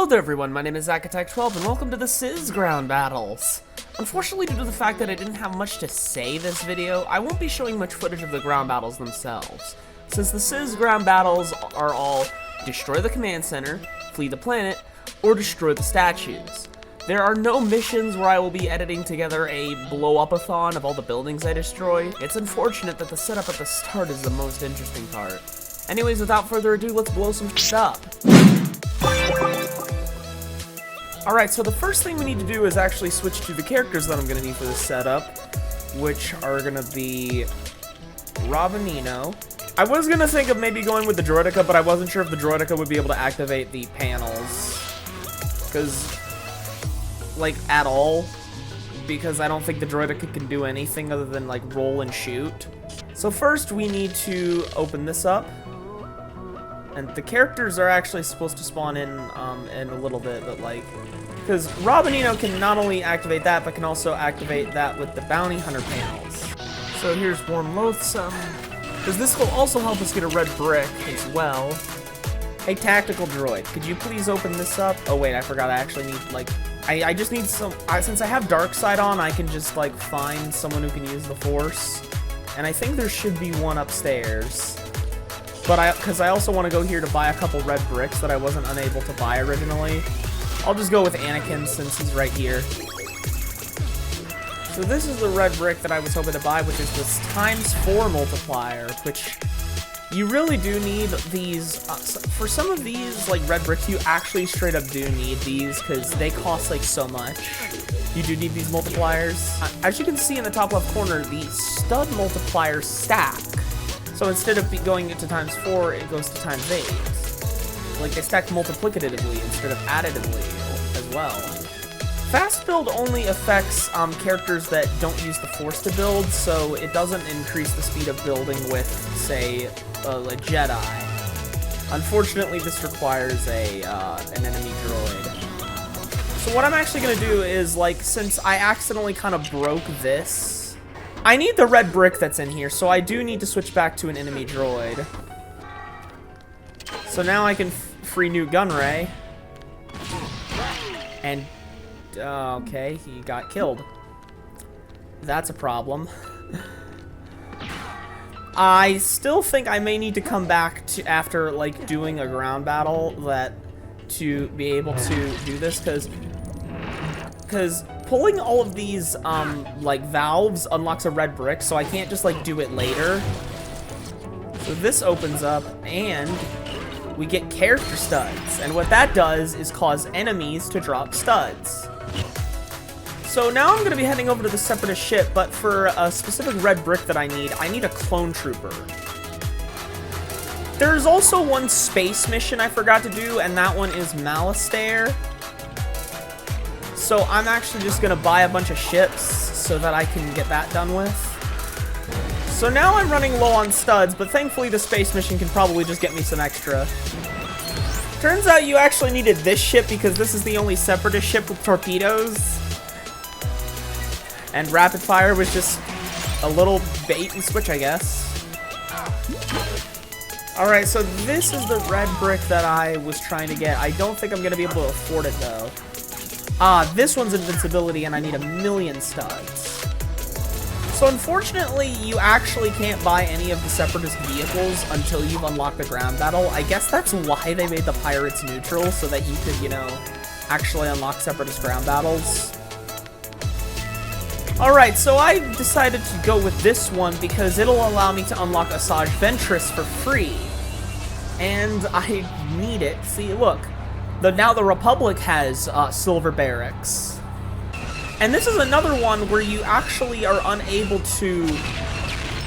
Hello there everyone, my name is Zacatech12 and welcome to the CIS ground battles. Unfortunately, due to the fact that I didn't have much to say this video, I won't be showing much footage of the ground battles themselves, since the CIS ground battles are all destroy the command center, flee the planet, or destroy the statues. There are no missions where I will be editing together a blow-up-a-thon of all the buildings I destroy. It's unfortunate that the setup at the start is the most interesting part. Anyways, without further ado, let's blow some shit up. Alright, so the first thing we need to do is actually switch to the characters that I'm going to need for this setup, which are going to be Robinino. I was going to think of maybe going with the Droideka, but I wasn't sure if the Droideka would be able to activate the panels. Because, like, at all. Because I don't think the Droideka can do anything other than, like, roll and shoot. So first we need to open this up. And the characters are actually supposed to spawn in a little bit, but like, because Robinino can not only activate that, but can also activate that with the Bounty Hunter panels. So here's Warm Loathsome, because this will also help us get a red brick as well. Hey, Tactical Droid, could you please open this up? Oh wait, I forgot I actually need, like, I just need some, since I have Dark Side on, I can just, like, find someone who can use the Force. And I think there should be one upstairs. But because I also want to go here to buy a couple red bricks that I wasn't unable to buy originally. I'll just go with Anakin since he's right here. So this is the red brick that I was hoping to buy, which is this ×4 multiplier, which you really do need these. For some of these, like, red bricks, you actually straight up do need these because they cost, like, so much. You do need these multipliers. As you can see in the top left corner, the stud multipliers stack. So instead of going into ×4, it goes to ×8. Like, they stack multiplicatively instead of additively as well. Fast build only affects characters that don't use the Force to build, so it doesn't increase the speed of building with, say, a Jedi. Unfortunately, this requires an enemy droid. So what I'm actually going to do is, like, since I accidentally kind of broke this, I need the red brick that's in here, so I do need to switch back to an enemy droid. So now I can free Newt Gunray. And, okay, he got killed. That's a problem. I still think I may need to come back to after, like, doing a ground battle to be able to do this, because pulling all of these, like, valves unlocks a red brick, so I can't just, like, do it later. So this opens up, and we get character studs. And what that does is cause enemies to drop studs. So now I'm going to be heading over to the Separatist ship, but for a specific red brick that I need a clone trooper. There's also one space mission I forgot to do, and that one is Malastare. So I'm actually just going to buy a bunch of ships so that I can get that done with. So now I'm running low on studs, but thankfully the space mission can probably just get me some extra. Turns out you actually needed this ship because this is the only Separatist ship with torpedoes. And rapid fire was just a little bait and switch, I guess. Alright, so this is the red brick that I was trying to get. I don't think I'm going to be able to afford it, though. This one's invincibility, and I need 1,000,000 studs. So unfortunately, you actually can't buy any of the Separatist vehicles until you've unlocked the ground battle. I guess that's why they made the pirates neutral, so that you could, you know, actually unlock Separatist ground battles. Alright, so I decided to go with this one because it'll allow me to unlock Asajj Ventress for free. And I need it. See, look. Now the Republic has silver barracks. And this is another one where you actually are unable to,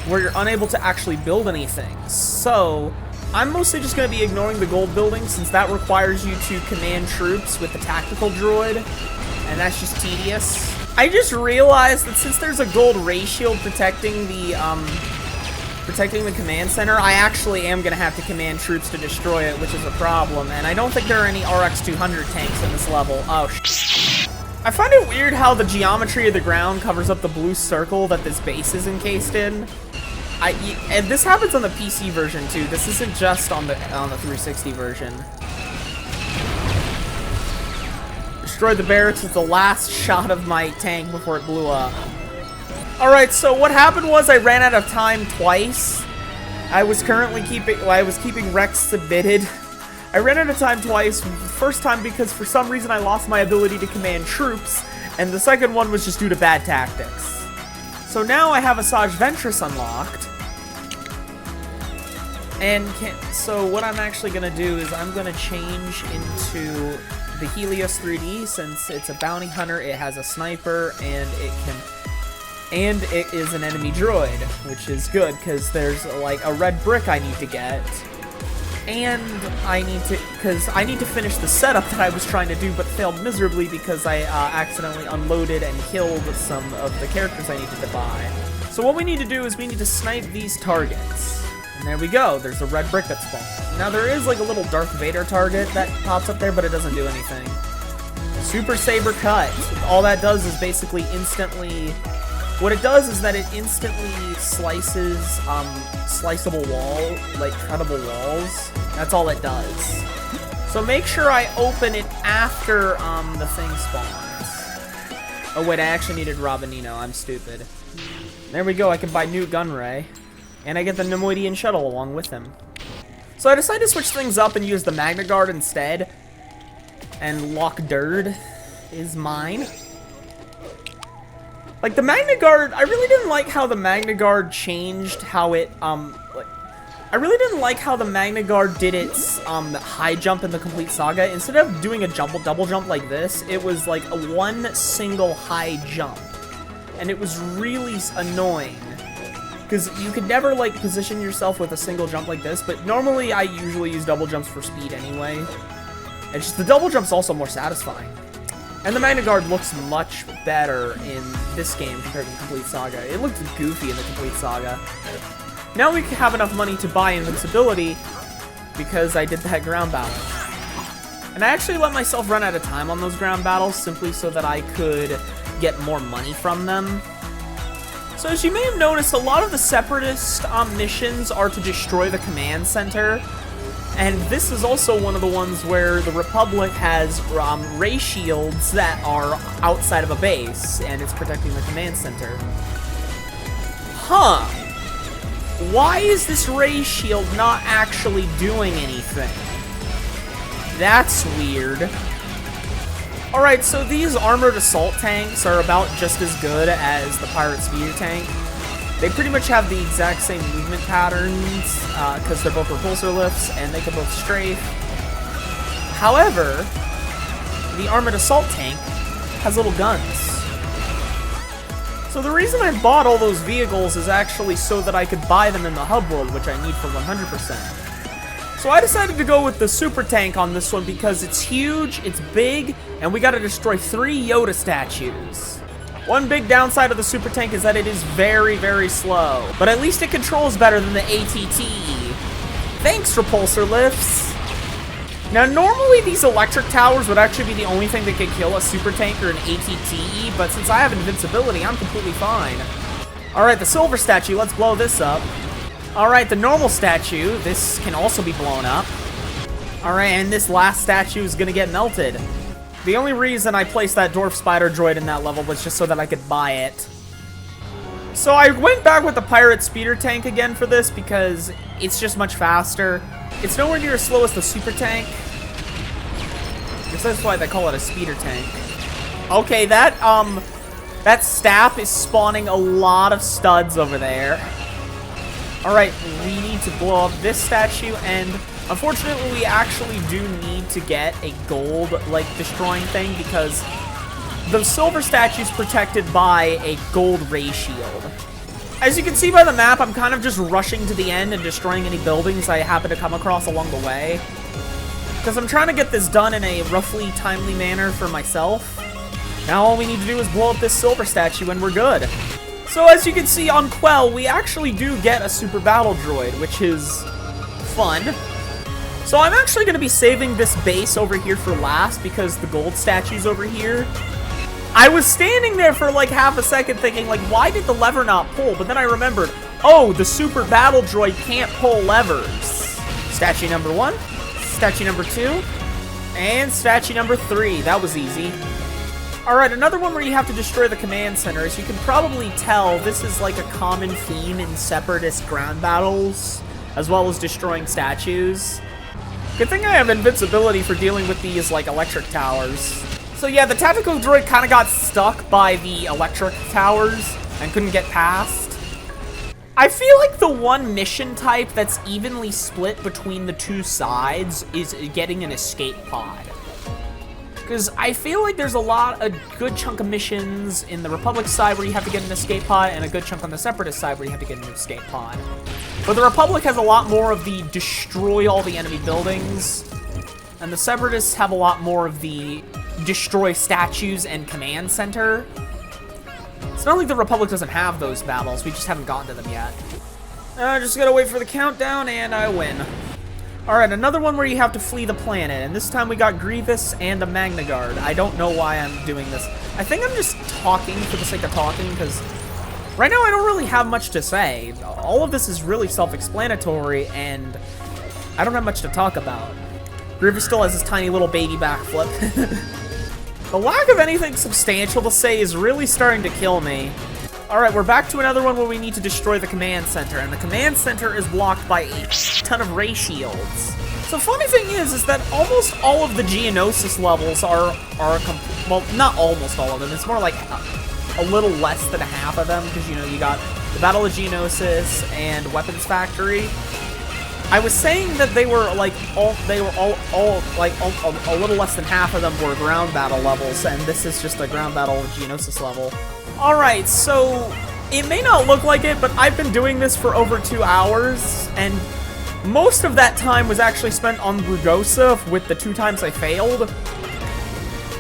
you're unable to actually build anything. So I'm mostly just going to be ignoring the gold building since that requires you to command troops with the tactical droid. And that's just tedious. I just realized that since there's a gold ray shield protecting the command center, I actually am going to have to command troops to destroy it, which is a problem. And I don't think there are any RX-200 tanks in this level. Oh, I find it weird how the geometry of the ground covers up the blue circle that this base is encased in. And this happens on the PC version, too. This isn't just on the 360 version. Destroyed the barracks with the last shot of my tank before it blew up. Alright, so what happened was I ran out of time twice. I was keeping Rex submitted. I ran out of time twice. First time because for some reason I lost my ability to command troops, and the second one was just due to bad tactics. So now I have Asajj Ventress unlocked. And so what I'm actually going to do is I'm going to change into the Helios 3D since it's a bounty hunter, it has a sniper, and it is an enemy droid, which is good because there's like a red brick I need to get. And I need to finish the setup that I was trying to do but failed miserably because I accidentally unloaded and killed some of the characters I needed to buy. So what we need to do is we need to snipe these targets. And there we go, there's a red brick that spawned. Now there is like a little Darth Vader target that pops up there, but it doesn't do anything. Super Saber Cut. All that does is basically instantly... What it does is that it instantly slices sliceable like cuttable walls. That's all it does. So make sure I open it after the thing spawns. Oh wait, I actually needed Robinino. I'm stupid. There we go, I can buy New Gunray. And I get the Nemoidian Shuttle along with him. So I decided to switch things up and use the Magna Guard instead. And Lock Derd is mine. Like, the Magna Guard, I really didn't like how the Magna Guard changed how it, I really didn't like how the Magna Guard did its, high jump in the complete saga. Instead of doing a double jump like this, it was like a one single high jump. And it was really annoying. Because you could never, like, position yourself with a single jump like this, but normally I usually use double jumps for speed anyway. And just the double jump's also more satisfying. And the Magna Guard looks much better in this game compared to the Complete Saga. It looked goofy in the Complete Saga. Now we have enough money to buy invincibility because I did that ground battle. And I actually let myself run out of time on those ground battles simply so that I could get more money from them. So as you may have noticed, a lot of the Separatist missions are to destroy the command center. And this is also one of the ones where the Republic has ray shields that are outside of a base, and it's protecting the command center. Huh. Why is this ray shield not actually doing anything? That's weird. Alright, so these armored assault tanks are about just as good as the pirate speeder tank. They pretty much have the exact same movement patterns, because they're both repulsor lifts, and they can both strafe. However, the armored assault tank has little guns. So the reason I bought all those vehicles is actually so that I could buy them in the hub world, which I need for 100%. So I decided to go with the super tank on this one because it's huge, it's big, and we gotta destroy 3 Yoda statues. One big downside of the super tank is that it is very, very slow, but at least it controls better than the ATTE. Thanks, repulsor lifts. Now, normally these electric towers would actually be the only thing that could kill a super tank or an ATTE, but since I have invincibility, I'm completely fine. Alright, the silver statue, let's blow this up. Alright, the normal statue, this can also be blown up. Alright, and this last statue is gonna get melted. The only reason I placed that dwarf spider droid in that level was just so that I could buy it. So I went back with the pirate speeder tank again for this because it's just much faster. It's nowhere near as slow as the super tank. I guess that's why they call it a speeder tank. Okay, that staff is spawning a lot of studs over there. Alright, we need to blow up this statue, and unfortunately we actually do need to get a gold, like, destroying thing because the silver statue's protected by a gold ray shield. As you can see by the map, I'm kind of just rushing to the end and destroying any buildings I happen to come across along the way. Because I'm trying to get this done in a roughly timely manner for myself. Now all we need to do is blow up this silver statue and we're good. So as you can see on Quell, we actually do get a super battle droid, which is fun. So I'm actually going to be saving this base over here for last because the gold statue's over here. I was standing there for like half a second thinking, like, why did the lever not pull? But then I remembered, oh, the super battle droid can't pull levers. Statue number 1, statue number 2, And statue number 3. That was easy. Alright, another one where you have to destroy the command center. As you can probably tell, this is like a common theme in Separatist ground battles, as well as destroying statues. Good thing I have invincibility for dealing with these, like, electric towers. So yeah, the tactical droid kind of got stuck by the electric towers and couldn't get past. I feel like the one mission type that's evenly split between the two sides is getting an escape pod. Because I feel like there's a good chunk of missions in the Republic side where you have to get an escape pod, and a good chunk on the Separatist side where you have to get an escape pod. But the Republic has a lot more of the destroy all the enemy buildings, and the Separatists have a lot more of the destroy statues and command center. It's not like the Republic doesn't have those battles, we just haven't gotten to them yet. Just gotta wait for the countdown, and I win. Alright, another one where you have to flee the planet, and this time we got Grievous and a Magna Guard. I don't know why I'm doing this. I think I'm just talking for the sake of talking, because right now I don't really have much to say. All of this is really self-explanatory, and I don't have much to talk about. Grievous still has this tiny little baby backflip. The lack of anything substantial to say is really starting to kill me. Alright, we're back to another one where we need to destroy the command center, and the command center is blocked by a ton of ray shields. So funny thing is that almost all of the Geonosis levels are well, not almost all of them, it's more like a little less than half of them, because, you know, you got the Battle of Geonosis and Weapons Factory. I was saying that they were like a little less than half of them were ground battle levels, and this is just a ground battle Geonosis level. Alright, so it may not look like it, but I've been doing this for over 2 hours, and most of that time was actually spent on Rugosa with the 2 times I failed.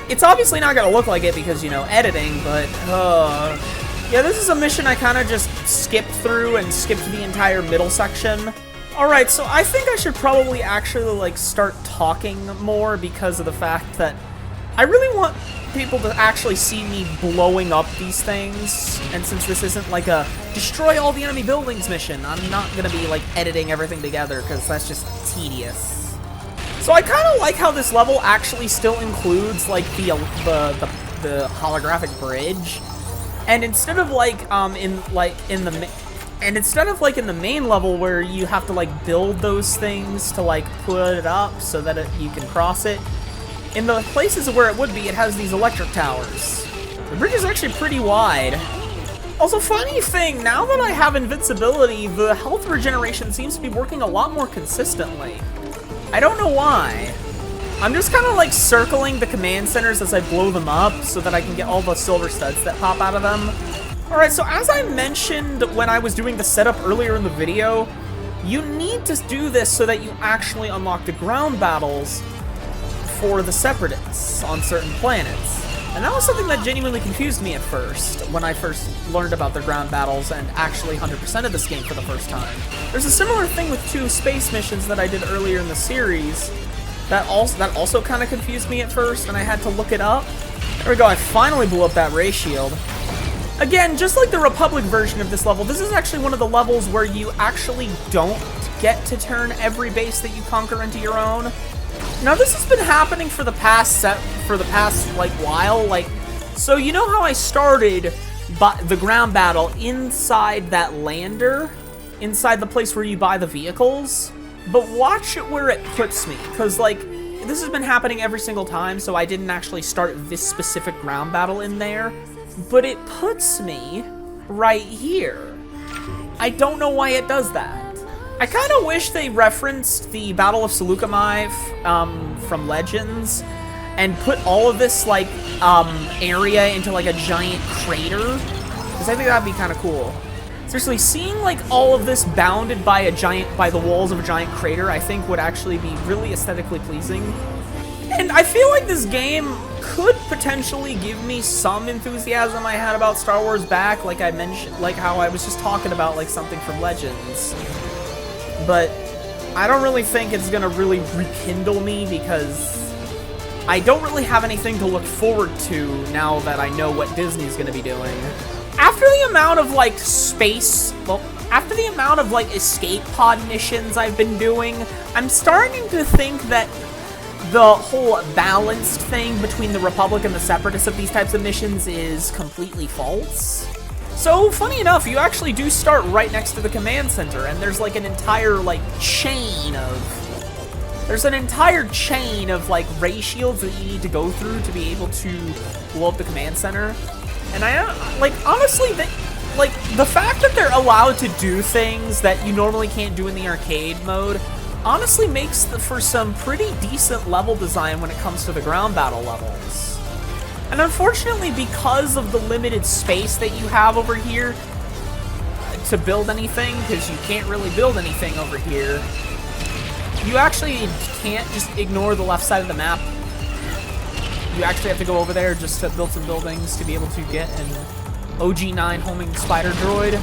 It's obviously not gonna look like it because, you know, editing, but yeah, this is a mission I kind of just skipped through and skipped the entire middle section. Alright, so I think I should probably actually, like, start talking more because of the fact that I really want people to actually see me blowing up these things, and since this isn't like a destroy all the enemy buildings mission, I'm not gonna be, like, editing everything together because that's just tedious. So I kind of like how this level actually still includes, like, the holographic bridge, and instead of, like, in the main level where you have to, like, build those things to, like, put it up so that you can cross it, in the places where it would be, it has these electric towers. The bridge is actually pretty wide. Also, funny thing, now that I have invincibility, the health regeneration seems to be working a lot more consistently. I don't know why. I'm just kind of, like, circling the command centers as I blow them up so that I can get all the silver studs that pop out of them. Alright, so as I mentioned when I was doing the setup earlier in the video, you need to do this so that you actually unlock the ground battles for the Separatists on certain planets. And that was something that genuinely confused me at first, when I first learned about the ground battles and actually 100%ed this game for the first time. There's a similar thing with 2 space missions that I did earlier in the series that also kind of confused me at first, and I had to look it up. There we go, I finally blew up that ray shield. Again, just like the Republic version of this level, this is actually one of the levels where you actually don't get to turn every base that you conquer into your own. Now, this has been happening for the past like while, like, so you know how I started the ground battle inside that lander, inside the place where you buy the vehicles? But watch it where it puts me, because, like, this has been happening every single time, so I didn't actually start this specific ground battle in there. But it puts me right here. I don't know why it does that. I kind of wish they referenced the Battle of Seleucami from Legends and put all of this, like, area into, like, a giant crater, because I think that'd be kind of cool. Seriously, seeing, like, all of this bounded by the walls of a giant crater, I think would actually be really aesthetically pleasing. And I feel like this game could potentially give me some enthusiasm I had about Star Wars back, like I mentioned, like how I was just talking about, like, something from Legends. But I don't really think it's gonna really rekindle me because I don't really have anything to look forward to now that I know what Disney's gonna be doing. After the amount of, like, after the amount of, like, escape pod missions I've been doing, I'm starting to think that the whole balanced thing between the Republic and the Separatists of these types of missions is completely false. So, funny enough, you actually do start right next to the command center, and there's like an entire, like, chain of... There's an entire chain of, like, ray shields that you need to go through to be able to blow up the command center. And like, honestly, like, the fact that they're allowed to do things that you normally can't do in the arcade mode honestly makes for some pretty decent level design when it comes to the ground battle levels. And unfortunately, because of the limited space that you have over here to build anything, because you can't really build anything over here, you actually can't just ignore the left side of the map. You actually have to go over there just to build some buildings to be able to get an OG-9 homing spider droid.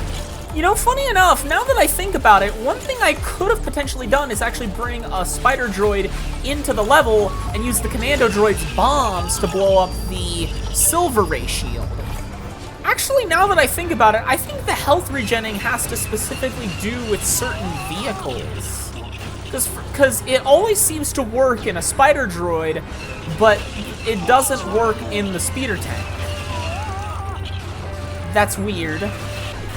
You know, funny enough, now that I think about it, one thing I could have potentially done is actually bring a spider droid into the level and use the commando droid's bombs to blow up the silver ray shield. Actually, now that I think about it, I think the health regenning has to specifically do with certain vehicles. Because it always seems to work in a spider droid, but it doesn't work in the speeder tank. That's weird.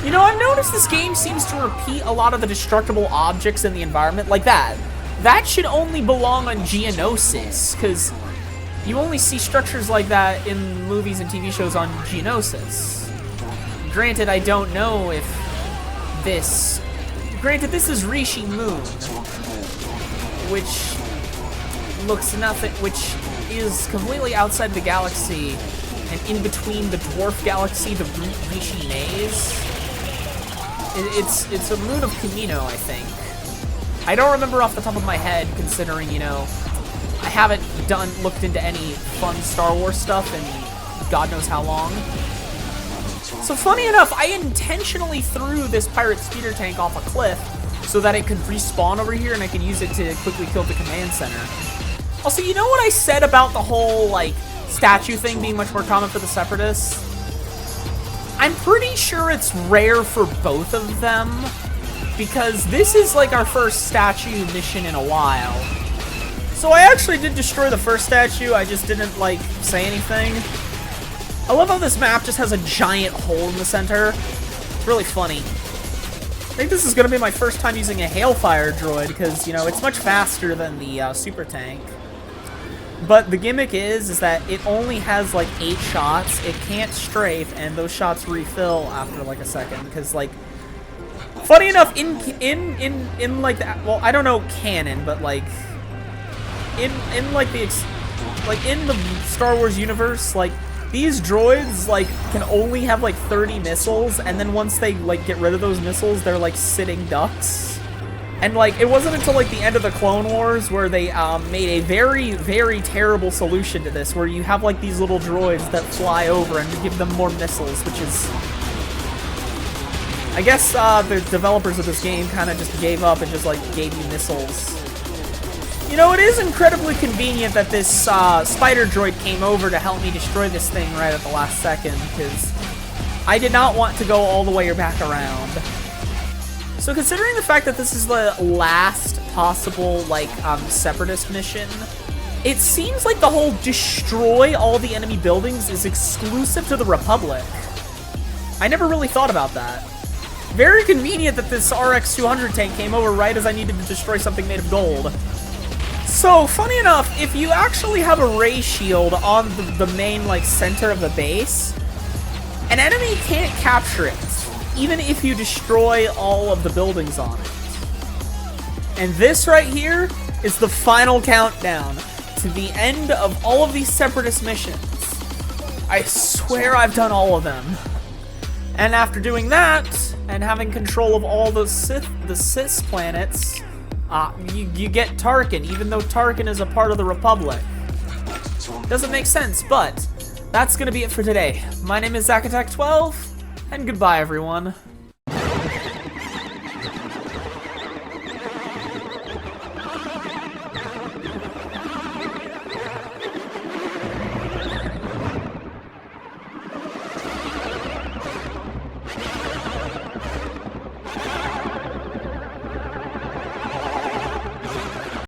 You know, I've noticed this game seems to repeat a lot of the destructible objects in the environment, like that. That should only belong on Geonosis, because you only see structures like that in movies and TV shows on Geonosis. Granted, I don't know if this... Granted, this is Rishi Moon, which looks nothing... which is completely outside the galaxy, and in between the dwarf galaxy, the Rishi Maze. It's a moon of Camino, I think. I don't remember off the top of my head, considering, you know, I haven't looked into any fun Star Wars stuff in God knows how long. So funny enough, I intentionally threw this pirate speeder tank off a cliff so that it could respawn over here and I could use it to quickly kill the command center. Also, you know what I said about the whole, like, statue thing being much more common for the Separatists? I'm pretty sure it's rare for both of them, because this is like our first statue mission in a while. So I actually did destroy the first statue, I just didn't, like, say anything. I love how this map just has a giant hole in the center. It's really funny. I think this is going to be my first time using a Hailfire droid, because, you know, it's much faster than the super tank. But the gimmick is that it only has like 8 shots. It can't strafe, and those shots refill after like a second. Because, like, funny enough, in like the, well, I don't know canon, but like in like the in the Star Wars universe, like, these droids like can only have like 30 missiles, and then once they like get rid of those missiles, they're like sitting ducks. And, like, it wasn't until, like, the end of the Clone Wars where they made a very, very terrible solution to this, where you have, like, these little droids that fly over and give them more missiles, which is... I guess the developers of this game kind of just gave up and just, like, gave you missiles. You know, it is incredibly convenient that this spider droid came over to help me destroy this thing right at the last second, because I did not want to go all the way back around. So considering the fact that this is the last possible, like, Separatist mission, it seems like the whole destroy all the enemy buildings is exclusive to the Republic. I never really thought about that. Very convenient that this RX-200 tank came over right as I needed to destroy something made of gold. So, funny enough, if you actually have a ray shield on the main, like, center of the base, an enemy can't capture it, even if you destroy all of the buildings on it. And this right here is the final countdown to the end of all of these Separatist missions. I swear I've done all of them. And after doing that, and having control of all the CIS planets, you get Tarkin, even though Tarkin is a part of the Republic. Doesn't make sense, but that's gonna be it for today. My name is Zacatech12, and goodbye, everyone.